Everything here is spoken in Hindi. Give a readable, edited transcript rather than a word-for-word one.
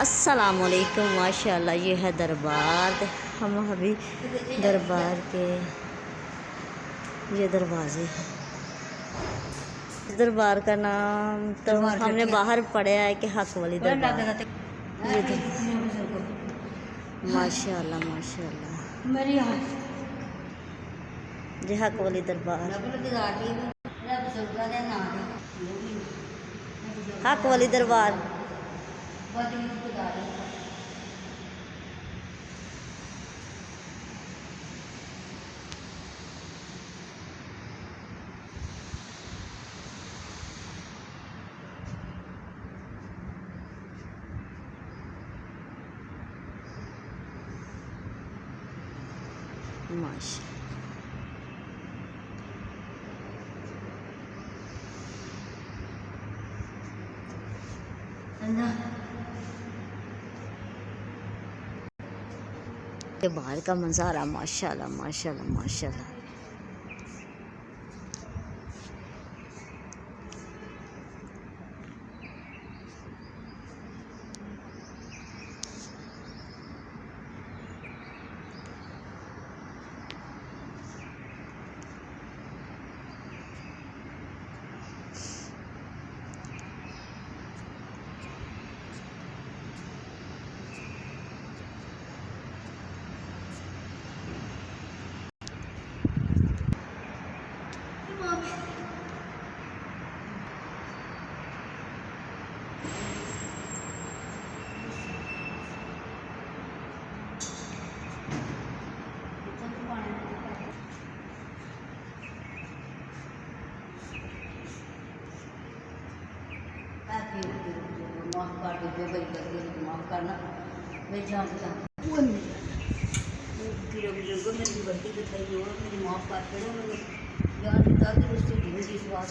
अस्सलामुअलैकुम। माशाल्लाह ये है दरबार। हम अभी दरबार के ये दरवाज़े हैं। दरबार का नाम तो हमने बाहर पढ़ा है कि हक वाली दरबार। ये माशाल्लाह माशाल्लाह ये हक वाली दरबार, हक वाली दरबार। माशा के बाहर का मंज़ारा माशाल्लाह माशाल्लाह माशाल्लाह। माफ़ कर दो जो बड़ी करती है माफ़ करना। मैं जानता हूँ मेरी गलती बताई और मेरी माफ़ कर दो। यार उससे विश्वास